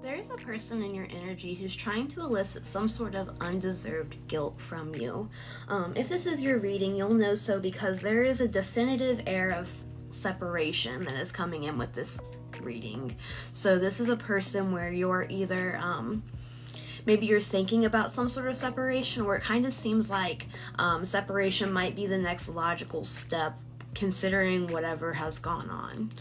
There is a person in your energy who's trying to elicit some sort of undeserved guilt from you. If this is your reading, you'll know so because there is a definitive air of separation that is coming in with this reading. So this is a person where you're either maybe you're thinking about some sort of separation, or it kind of seems like separation might be the next logical step considering whatever has gone on.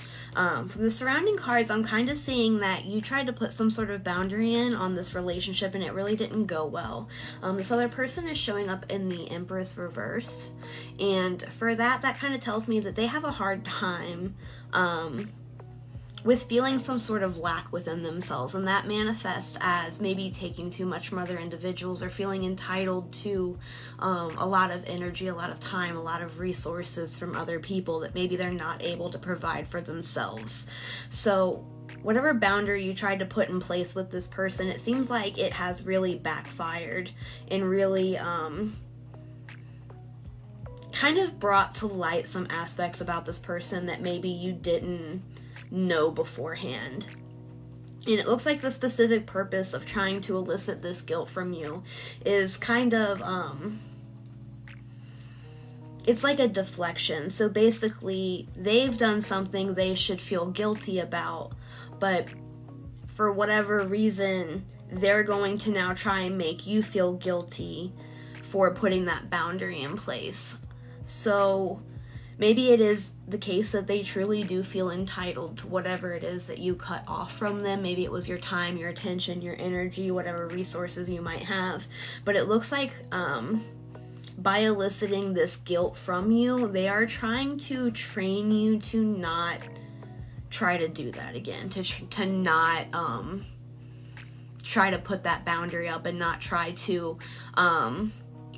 From the surrounding cards, I'm kind of seeing that you tried to put some sort of boundary in on this relationship and it really didn't go well. This other person is showing up in the Empress reversed, and for that kind of tells me that they have a hard time with feeling some sort of lack within themselves, and that manifests as maybe taking too much from other individuals or feeling entitled to a lot of energy, a lot of time, a lot of resources from other people that maybe they're not able to provide for themselves. So whatever boundary you tried to put in place with this person, it seems like it has really backfired and really kind of brought to light some aspects about this person that maybe you didn't know beforehand. And it looks like the specific purpose of trying to elicit this guilt from you is kind of it's like a deflection. So basically they've done something they should feel guilty about, but for whatever reason they're going to now try and make you feel guilty for putting that boundary in place. So maybe it is the case that they truly do feel entitled to whatever it is that you cut off from them. Maybe it was your time, your attention, your energy, whatever resources you might have. But it looks like by eliciting this guilt from you, they are trying to train you to not try to do that again, to not try to put that boundary up and not try to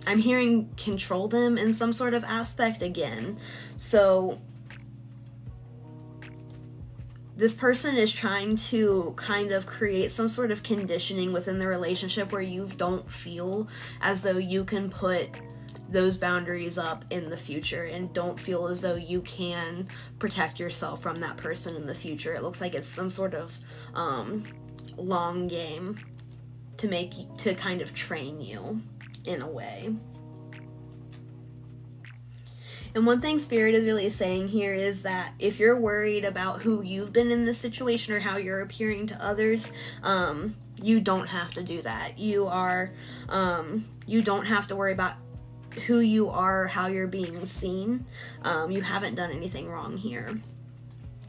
I'm hearing control them in some sort of aspect again. So this person is trying to kind of create some sort of conditioning within the relationship where you don't feel as though you can put those boundaries up in the future and don't feel as though you can protect yourself from that person in the future. It looks like it's some sort of long game to kind of train you in a way. And one thing Spirit is really saying here is that if you're worried about who you've been in this situation or how you're appearing to others, you don't have to do that. You don't have to worry about who you are, how you're being seen. You haven't done anything wrong here.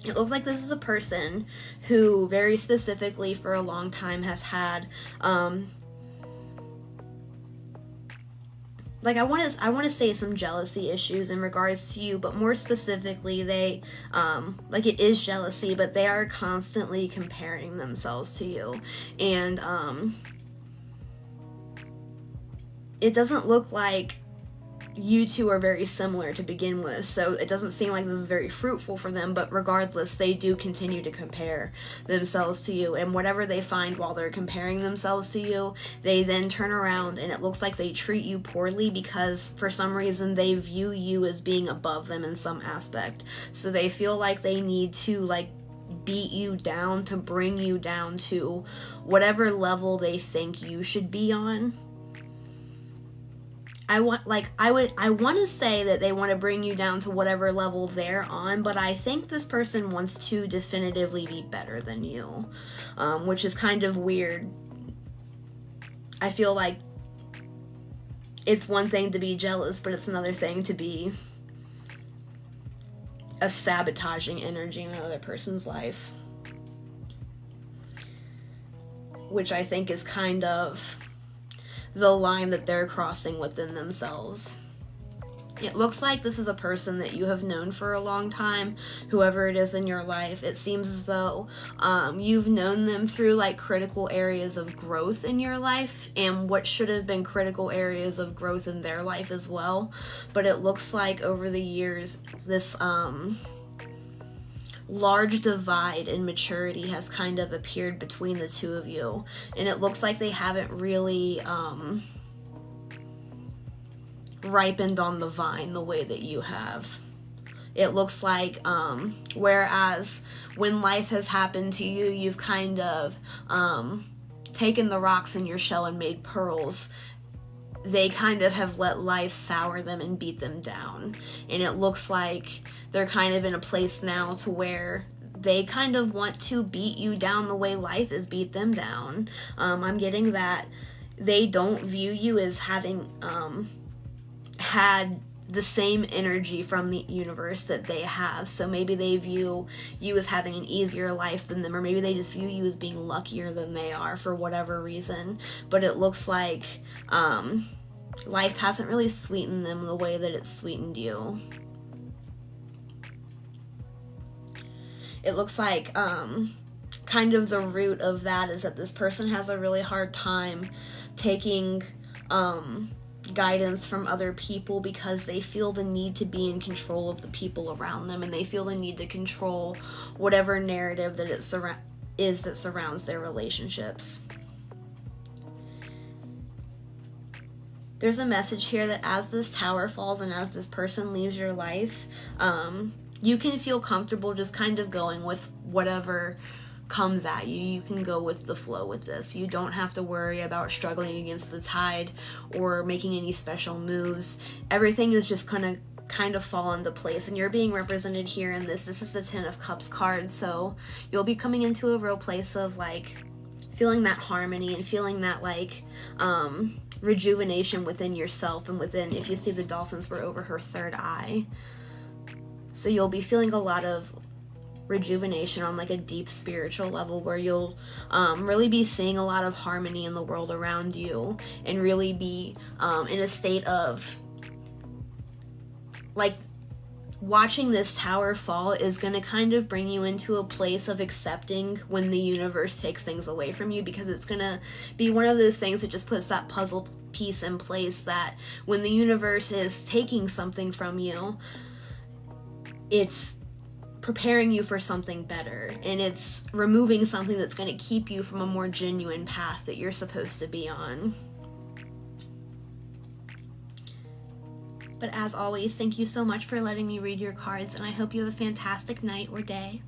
It looks like this is a person who very specifically for a long time has had I want to say some jealousy issues in regards to you, but more specifically, they, it is jealousy, but they are constantly comparing themselves to you. And, it doesn't look like you two are very similar to begin with, so it doesn't seem like this is very fruitful for them, but regardless, they do continue to compare themselves to you, and whatever they find while they're comparing themselves to you, they then turn around and it looks like they treat you poorly because for some reason they view you as being above them in some aspect. So they feel like they need to beat you down to bring you down to whatever level they think you should be on. I want to say that they want to bring you down to whatever level they're on, but I think this person wants to definitively be better than you, which is kind of weird. I feel like it's one thing to be jealous, but it's another thing to be a sabotaging energy in another person's life, which I think is kind of the line that they're crossing within themselves. It looks like this is a person that you have known for a long time, whoever it is in your life. It seems as though you've known them through critical areas of growth in your life and what should have been critical areas of growth in their life as well. But it looks like over the years, this large divide in maturity has kind of appeared between the two of you, and it looks like they haven't really ripened on the vine the way that you have. it looks like whereas when life has happened to you, you've kind of taken the rocks in your shell and made pearls. They kind of have let life sour them and beat them down. And it looks like they're kind of in a place now to where they kind of want to beat you down the way life has beat them down. I'm getting that they don't view you as having had the same energy from the universe that they have. So maybe they view you as having an easier life than them, or maybe they just view you as being luckier than they are for whatever reason. But it looks like life hasn't really sweetened them the way that it's sweetened you. It looks like kind of the root of that is that this person has a really hard time taking guidance from other people because they feel the need to be in control of the people around them, and they feel the need to control whatever narrative that that surrounds their relationships. There's a message here that as this tower falls and as this person leaves your life, you can feel comfortable just kind of going with whatever comes at you. You can go with the flow with this. You don't have to worry about struggling against the tide or making any special moves. Everything is just gonna kind of fall into place, and you're being represented here in this. This is the Ten of Cups card, so you'll be coming into a real place of like feeling that harmony and feeling that like rejuvenation within yourself and within, if you see the dolphins were over her third eye. So you'll be feeling a lot of rejuvenation on like a deep spiritual level, where you'll really be seeing a lot of harmony in the world around you, and really be in a state of like watching this tower fall is going to kind of bring you into a place of accepting when the universe takes things away from you, because it's going to be one of those things that just puts that puzzle piece in place, that when the universe is taking something from you, it's preparing you for something better, and it's removing something that's going to keep you from a more genuine path that you're supposed to be on. But as always, thank you so much for letting me read your cards, and I hope you have a fantastic night or day.